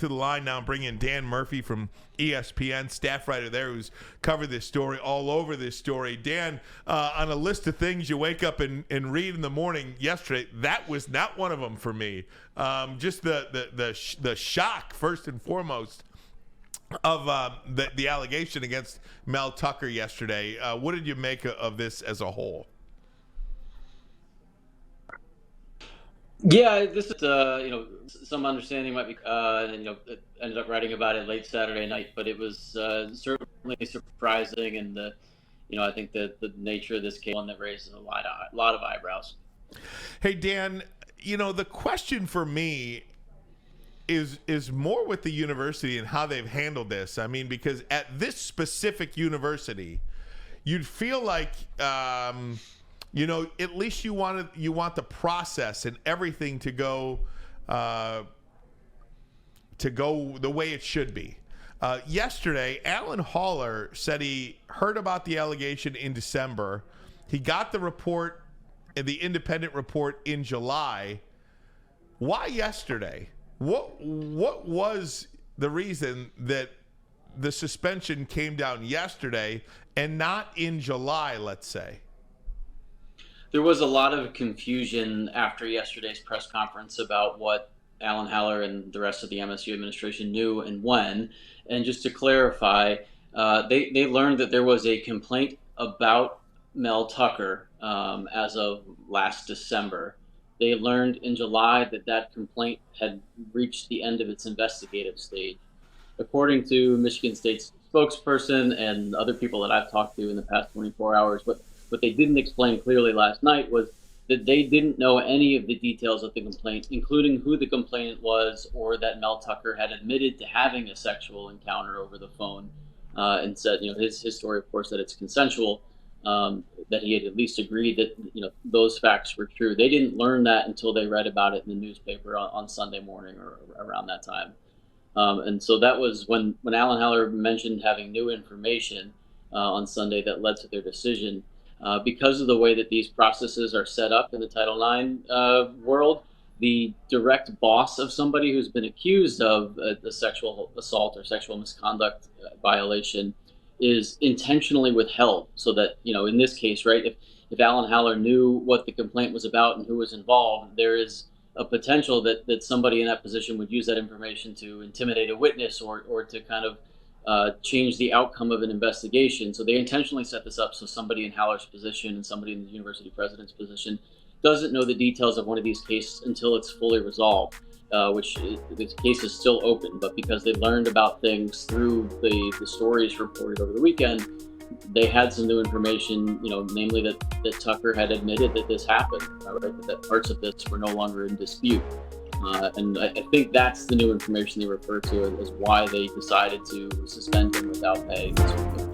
to the line now and bring in Dan Murphy from ESPN, staff writer there, who's covered this story, all over this story. Dan, on a list of things you wake up and read in the morning yesterday, that was not one of them for me. Just the shock, first and foremost, of the allegation against Mel Tucker yesterday. What did you make of this as a whole? Yeah, this is, some understanding might be, ended up writing about it late Saturday night, but it was certainly surprising, and I think that the nature of this case, one that raises a lot of eyebrows. Hey, Dan, the question for me is more with the university and how they've handled this. I mean, because at this specific university, you'd feel like, at least you want the process and everything to go the way it should be. Yesterday, Alan Haller said he heard about the allegation in December. He got the report, the independent report, in July. Why yesterday? What was the reason that the suspension came down yesterday and not in July, let's say? There was a lot of confusion after yesterday's press conference about what Alan Haller and the rest of the MSU administration knew and when. And just to clarify, they learned that there was a complaint about Mel Tucker as of last December. They learned in July that complaint had reached the end of its investigative stage. According to Michigan State's spokesperson and other people that I've talked to in the past 24 hours, what they didn't explain clearly last night was that they didn't know any of the details of the complaint, including who the complainant was, or that Mel Tucker had admitted to having a sexual encounter over the phone, and said, his story, of course, that it's consensual, that he had at least agreed that, those facts were true. They didn't learn that until they read about it in the newspaper on Sunday morning or around that time. And so that was when Alan Haller mentioned having new information on Sunday that led to their decision. Because of the way that these processes are set up in the Title IX world, the direct boss of somebody who's been accused of a sexual assault or sexual misconduct violation is intentionally withheld, so that, in this case, right, if Alan Haller knew what the complaint was about and who was involved, there is a potential that somebody in that position would use that information to intimidate a witness or to kind of change the outcome of an investigation. So they intentionally set this up so somebody in Haller's position and somebody in the university president's position doesn't know the details of one of these cases until it's fully resolved, which this case is still open. But because they learned about things through the stories reported over the weekend, they had some new information, namely that Tucker had admitted that this happened, right? That parts of this were no longer in dispute. And I think that's the new information they refer to as why they decided to suspend him without pay this weekend.